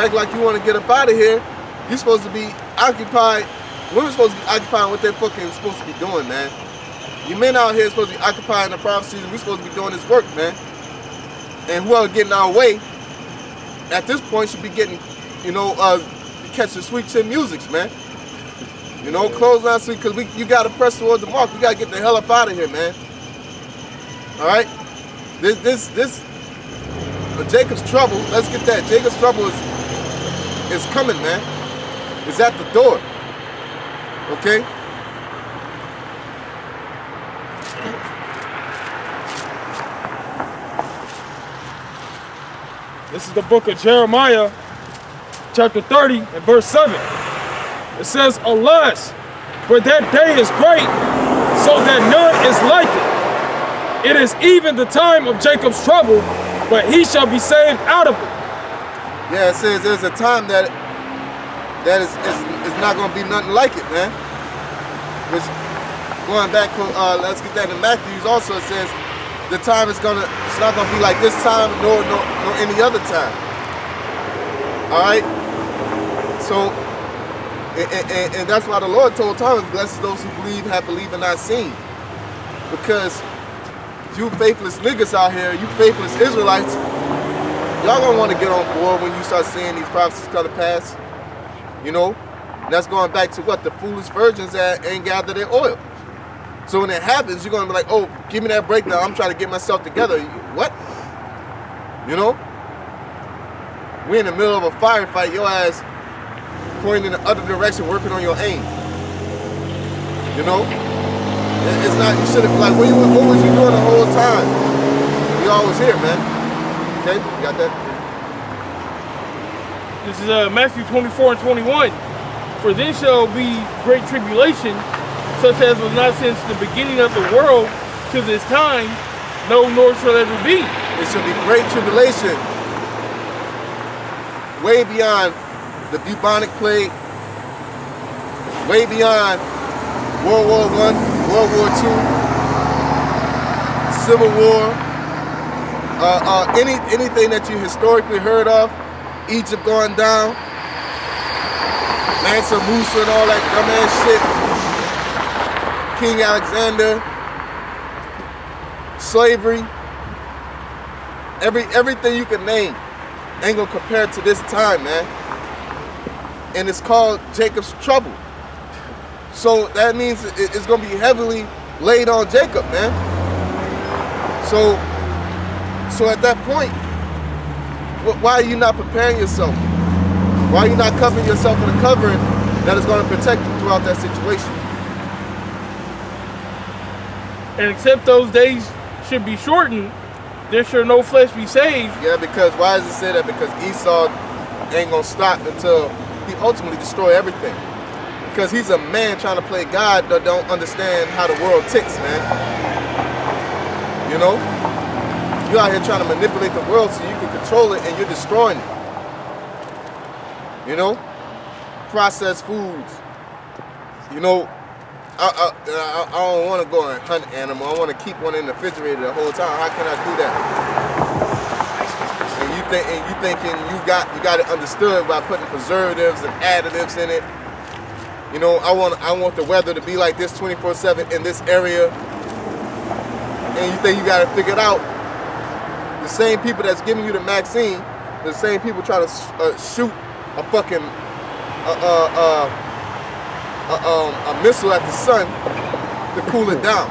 Act like you want to get up out of here. You're supposed to be occupied. Women's supposed to be occupying what they're fucking supposed to be doing, man. You men out here supposed to be occupying the prophecies, and we're supposed to be doing this work, man. And whoever getting our way at this point should be getting, catching sweet chin musics, man. Close down sweet, because you got to press towards the mark. We got to get the hell up out of here, man. All right? This Jacob's trouble, let's get that. Jacob's trouble is coming, man. It's at the door. Okay? This is the book of Jeremiah, chapter 30 and verse 7. It says, alas, for that day is great, so that none is like it. It is even the time of Jacob's trouble, but he shall be saved out of it. Yeah, it says there's a time that is not going to be nothing like it, man. Which, going back, let's get that in Matthew, also it says, the time it's not gonna be like this time nor any other time. Alright? So and that's why the Lord told Thomas, blessed those who believe, have believed and not seen. Because you faithless niggas out here, you faithless Israelites, y'all gonna want to get on board when you start seeing these prophecies come to pass. That's going back to what? The foolish virgins that ain't gathered their oil. So when it happens, you're going to be like, oh, give me that breakdown. I'm trying to get myself together. What? We're in the middle of a firefight. Your ass pointing in the other direction, working on your aim. It's not, you should have, like, what was you doing the whole time? We always here, man. Okay, you got that? This is Matthew 24 and 21. For then shall be great tribulation, such as was not since the beginning of the world to this time, no, nor shall ever be. It shall be great tribulation, way beyond the bubonic plague, way beyond World War I, World War II, Civil War, anything that you historically heard of, Egypt going down, Mansa Musa and all that dumbass shit. King Alexander, slavery, everything you can name ain't gonna compare to this time, man. And it's called Jacob's trouble. So that means it's gonna be heavily laid on Jacob, man. So at that point, why are you not preparing yourself? Why are you not covering yourself in a covering that is gonna protect you throughout that situation? And except those days should be shortened, there shall no flesh be saved. Yeah, because why does it say that? Because Esau ain't gonna stop until he ultimately destroy everything. Because he's a man trying to play God that don't understand how the world ticks, man. You out here trying to manipulate the world so you can control it, and you're destroying it. Processed foods. I don't want to go and hunt an animal. I want to keep one in the refrigerator the whole time. How can I do that? And you thinking you got it understood by putting preservatives and additives in it. I want the weather to be like this 24/7 in this area. And you think you got it figured out. The same people that's giving you the vaccine, the same people trying to shoot a fucking a missile at the sun to cool it down.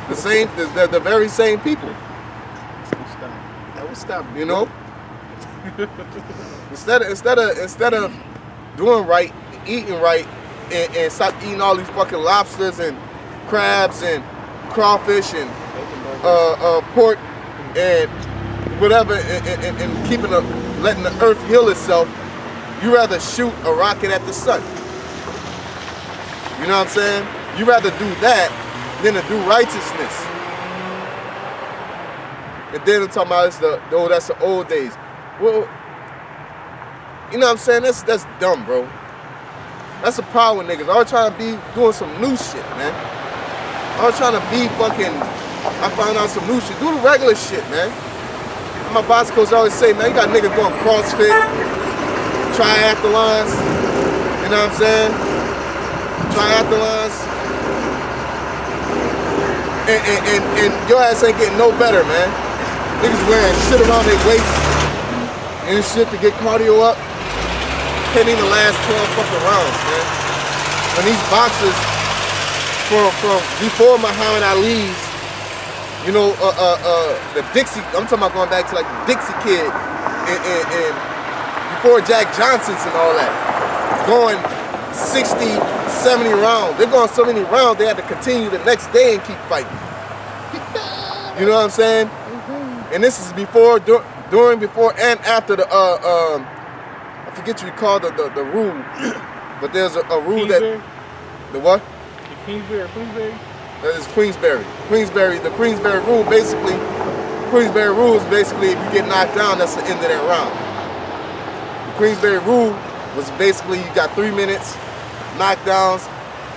The very same people. That would stop. Instead of doing right, eating right, and stop eating all these fucking lobsters and crabs and crawfish and pork and whatever, and keeping letting the earth heal itself, you rather shoot a rocket at the sun. You know what I'm saying? You rather do that than to do righteousness. And then they're talking about that's the old days. Well, you know what I'm saying? That's dumb, bro. That's the problem with niggas. All trying to be doing some new shit, man. All trying to be fucking, I found out some new shit. Do the regular shit, man. My boss coach always say, man, you got niggas doing CrossFit, triathlons, you know what I'm saying? Triathlons. And your ass ain't getting no better, man. Niggas wearing shit around their waist and shit to get cardio up. Can't even last 12 fucking rounds, man. When these boxers from before Muhammad Ali's, you know, the Dixie, I'm talking about going back to like the Dixie Kid and before Jack Johnson's and all that, going 60, 70 rounds. They're going so many rounds, they had to continue the next day and keep fighting. You know what I'm saying? And this is before, during, before, and after the, I forget you call the rule, but there's a rule Queensberry? that, the what? Queensberry? That is Queensberry. The Queensberry rule basically, Queensberry rule is basically if you get knocked down, that's the end of that round. The Queensberry rule was basically you got 3 minutes, knockdowns.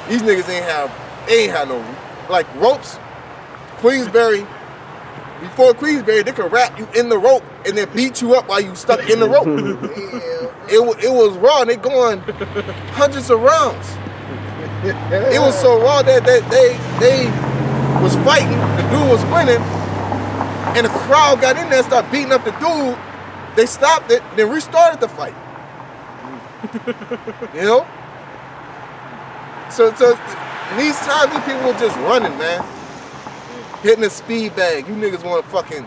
These niggas ain't have no, like ropes. Queensberry, before Queensberry, they could wrap you in the rope and then beat you up while you stuck in the rope. It was raw, and they going hundreds of rounds. It was so raw that they was fighting, the dude was winning, and the crowd got in there and started beating up the dude. They stopped it, then restarted the fight. You know? So these times, these people were just running, man. Hitting a speed bag. You niggas want to fucking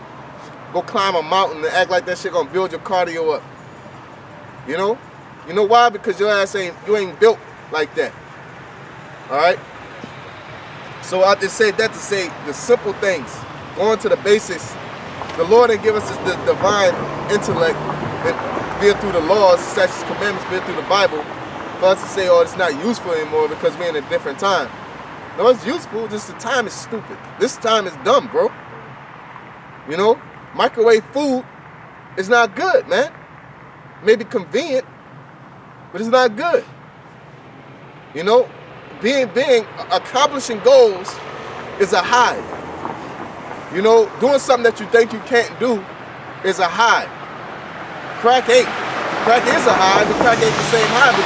go climb a mountain and act like that shit gonna build your cardio up. You know? You know why? Because your ass you ain't built like that. Alright? So I just say that to say the simple things. Going to the basics. The Lord didn't give us the divine intellect and be it through the laws, statutes, commandments, be it through the Bible, for us to say, oh, it's not useful anymore because we're in a different time. No, it's useful, just the time is stupid. This time is dumb, bro. You know? Microwave food is not good, man. Maybe convenient, but it's not good. You know? Accomplishing goals is a high. You know, doing something that you think you can't do is a high. Crack ain't. Crack is a high, but crack ain't the same high, but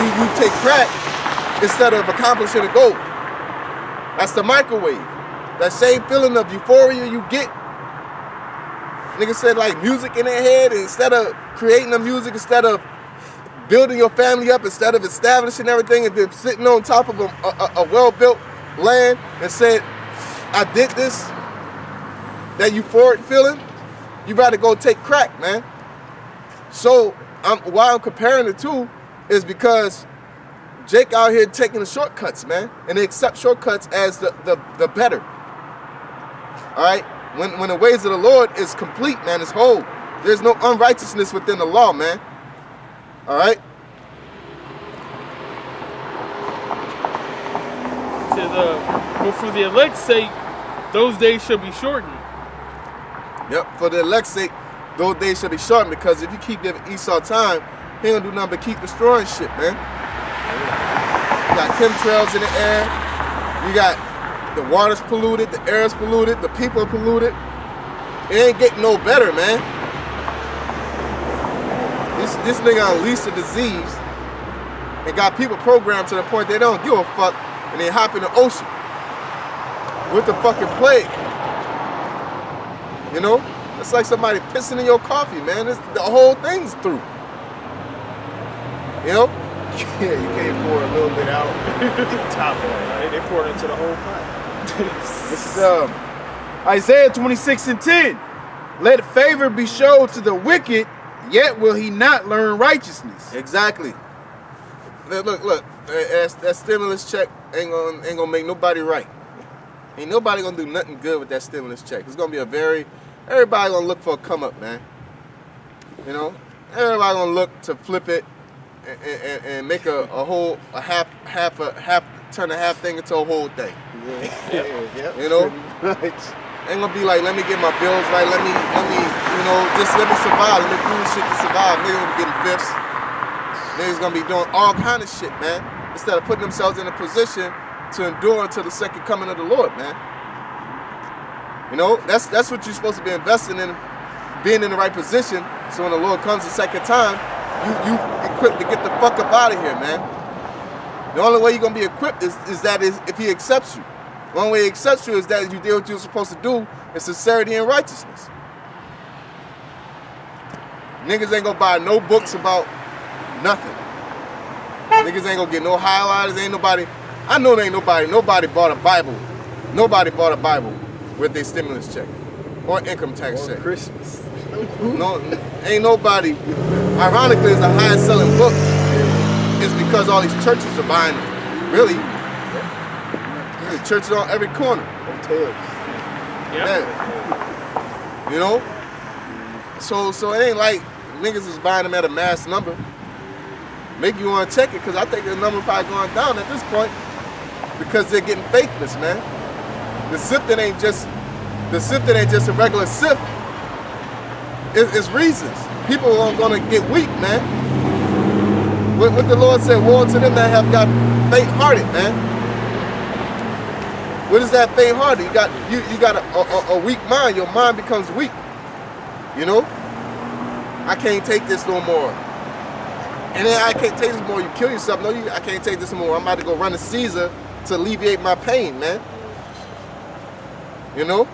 you take crack instead of accomplishing a goal. That's the microwave. That same feeling of euphoria you get. Niggas said like music in their head, and instead of creating the music, instead of building your family up, instead of establishing everything and then sitting on top of a well-built land and said, I did this, that euphoric feeling, you better go take crack, man. So why I'm comparing the two is because Jake out here taking the shortcuts, man, and they accept shortcuts as the better. All right, when the ways of the Lord is complete, man, is whole. There's no unrighteousness within the law, man. All right. It says, but for the elect's sake, those days shall be shortened. Yep, for the elect's sake, those days shall be shortened, because if you keep giving Esau time, he ain't gonna do nothing but keep destroying shit, man. You got chemtrails in the air. You got the water's polluted, the air's polluted, the people are polluted. It ain't getting no better, man. This nigga unleashed a disease and got people programmed to the point they don't give a fuck, and they hop in the ocean with the fucking plague. You know? It's like somebody pissing in your coffee, man. The whole thing's through. You know? Yeah, you can't pour a little bit out. Top one, right? They pour it into the whole pot. This is Isaiah 26:10. Let favor be showed to the wicked, yet will he not learn righteousness. Exactly. Look. That stimulus check ain't gonna make nobody right. Ain't nobody gonna do nothing good with that stimulus check. It's gonna be a very everybody gonna look for a come up, man. You know, everybody gonna look to flip it and make a turn a half thing into a whole thing. Yeah. You know, Right. ain't gonna be like, let me get my bills right, let me, you know, just let me survive, let me do shit to survive. Niggas gonna be getting fifths. Niggas gonna be doing all kind of shit, man. Instead of putting themselves in a position to endure until the second coming of the Lord, man. You know, that's what you're supposed to be investing in, being in the right position. So when the Lord comes the second time, you equipped to get the fuck up out of here, man. The only way you're gonna be equipped is if He accepts you. The only way He accepts you is that you did what you were supposed to do in sincerity and righteousness. Niggas ain't gonna buy no books about nothing. Niggas ain't gonna get no highlighters. Ain't nobody. I know there ain't nobody bought a Bible. Nobody bought a Bible with their stimulus check or income tax check. Christmas. No, ain't nobody. Ironically, it's the highest selling book. It's because all these churches are buying it. Really, there's churches on every corner. Hotels. Yeah. You know. So it ain't like niggas is buying them at a mass number. Make you want to check it, because I think the number probably going down at this point because they're getting faithless, man. The sifting ain't just a regular sift. It's reasons. People are gonna get weak, man. What the Lord said, woe unto them that have got faint-hearted, man. What is that faint-hearted? You got a weak mind. Your mind becomes weak. You know? I can't take this no more. And then I can't take this more. You kill yourself. No, I can't take this more. I'm about to go run a Caesar to alleviate my pain, man. You know?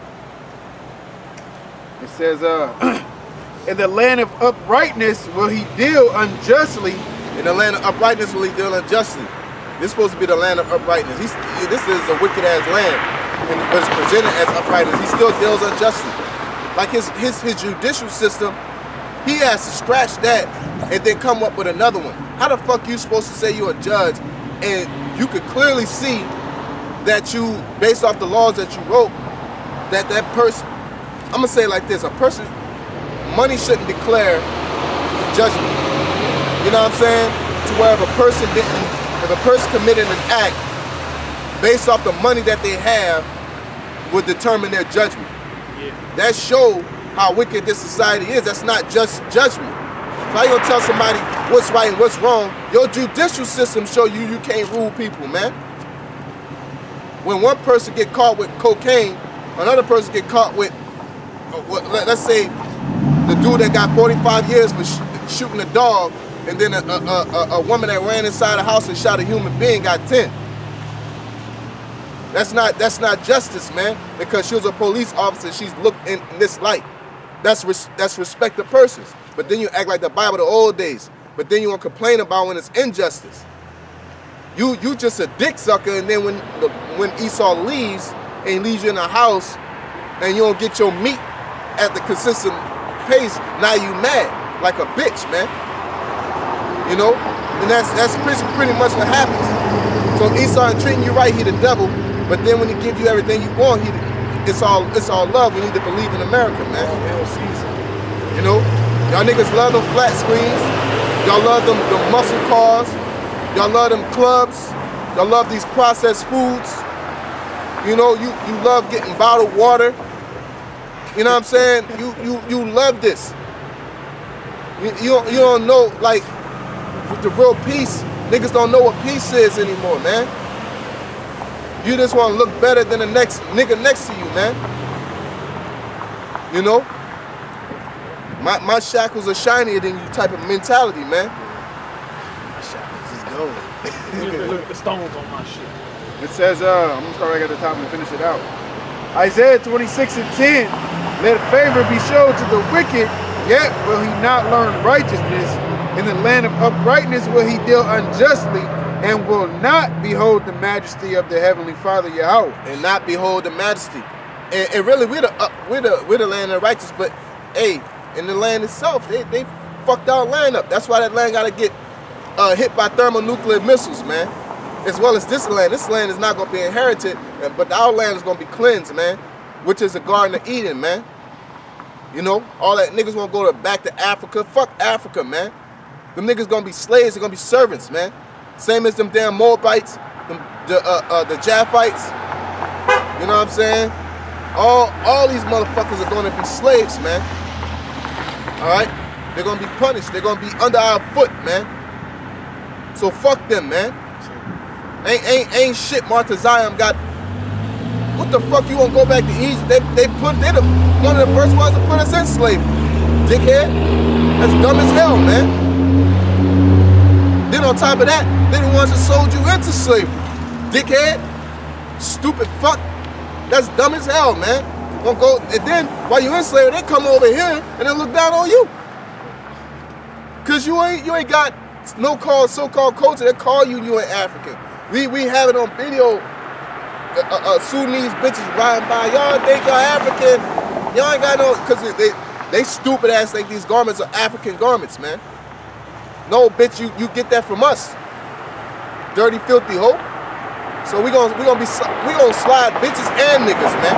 It says, in the land of uprightness will He deal unjustly. In the land of uprightness will He deal unjustly. This is supposed to be the land of uprightness. This is a wicked ass land, but it's presented as uprightness. He still deals unjustly. Like his judicial system, he has to scratch that and then come up with another one. How the fuck you supposed to say you're a judge and you could clearly see that you, based off the laws that you wrote, that person, I'm gonna say it like this, money shouldn't declare judgment. You know what I'm saying? To where if a person committed an act based off the money that they have would determine their judgment. Yeah. That show how wicked this society is. That's not just judgment. So how you gonna tell somebody what's right and what's wrong? Your judicial system show you can't rule people, man. When one person get caught with cocaine, another person get caught with, let's say, the dude that got 45 years for shooting a dog, and then a woman that ran inside a house and shot a human being got 10. That's not justice, man. Because she was a police officer, she's looked in this light. That's respect the persons. But then you act like the Bible of the old days. But then you want to complain about when it's injustice. You just a dick sucker, and then when Esau leaves and he leaves you in a house and you don't get your meat at the consistent pace, now you mad like a bitch, man. You know, and that's pretty much what happens. So Esau ain't treating you right, he the devil. But then when he gives you everything you want, it's all love. We need to believe in America, man. You know, y'all niggas love them flat screens. Y'all love them muscle cars. Y'all love them clubs. Y'all love these processed foods. You know, you love getting bottled water. You know what I'm saying? You love this. You don't know, like, with the real peace, niggas don't know what peace is anymore, man. You just want to look better than the next nigga next to you, man. You know? My shackles are shinier than you type of mentality, man. My shackles is gold. Look at the stones on my shit. It says, I'm going to start right at the top and finish it out. Isaiah 26:10, let favor be showed to the wicked, yet will he not learn righteousness. In the land of uprightness will he deal unjustly, and will not behold the majesty of the heavenly Father Yahweh. And not behold the majesty. And really, we're the land of righteous, but hey, in the land itself, they fucked our land up. That's why that land got to get hit by thermonuclear missiles, man. As well as this land. This land is not going to be inherited, but our land is going to be cleansed, man. Which is the Garden of Eden, man. You know, all that niggas wanna go back to Africa. Fuck Africa, man. Them niggas gonna be slaves, they're gonna be servants, man. Same as them damn Moabites, the Japhites. You know what I'm saying? All these motherfuckers are gonna be slaves, man. Alright? They're gonna be punished. They're gonna be under our foot, man. So fuck them, man. Ain't shit Martha Zion got. What the fuck you won't go back to Egypt? They're one of the first ones to put us in slavery. Dickhead. That's dumb as hell, man. Then on top of that, they're the ones that sold you into slavery. Dickhead. Stupid fuck. That's dumb as hell, man. Won't go, and then while you in slavery, they come over here and they look down on you. Cause you ain't got no so-called culture. They call you ain't African. We have it on video. Sudanese bitches riding by. Y'all think y'all African? Y'all ain't got no, cause they stupid ass think these garments are African garments, man. No, bitch, you get that from us. Dirty, filthy hoe. So we gonna slide bitches and niggas, man.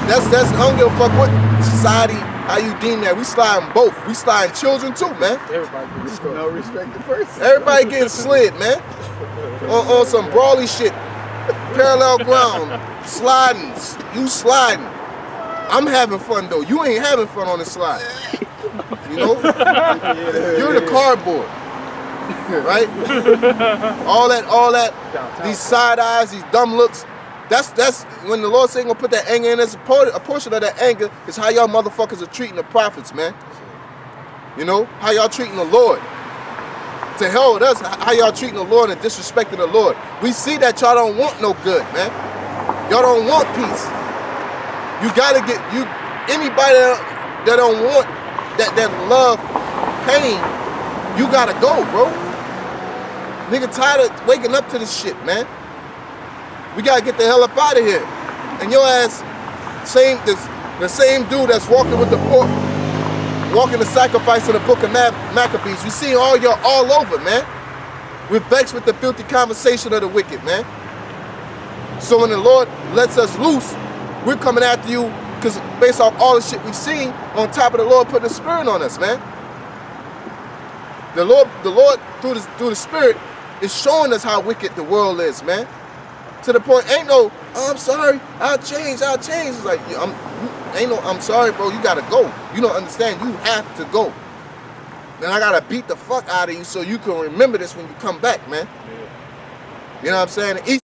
That's I don't give a fuck what society, how you deem that. We sliding both. We sliding children too, man. Everybody gets screwed. No respect to person. Everybody getting slid, man. On some brawly shit. Parallel ground. Sliding. You sliding. I'm having fun though. You ain't having fun on the slide. You know? You're the cardboard. Right? all that, these side eyes, these dumb looks. That's when the Lord saying gonna put that anger in us. A portion of that anger is how y'all motherfuckers are treating the prophets, man. You know, how y'all treating the Lord. To hell with us, how y'all treating the Lord and disrespecting the Lord. We see that y'all don't want no good, man. Y'all don't want peace. You gotta get anybody that don't want that love pain, you gotta go, bro. Nigga tired of waking up to this shit, man. We gotta get the hell up out of here. And your ass, the same dude that's walking with the pork, walking the sacrifice in the book of Maccabees. You see y'all all over, man. We're vexed with the filthy conversation of the wicked, man. So when the Lord lets us loose, we're coming after you because based off all the shit we've seen, on top of the Lord putting the Spirit on us, man. The Lord through the Spirit is showing us how wicked the world is, man. To the point, ain't no, oh, I'm sorry, I'll change. It's like, I'm sorry, bro, you gotta go. You don't understand, you have to go. Then I gotta beat the fuck out of you so you can remember this when you come back, man. You know what I'm saying?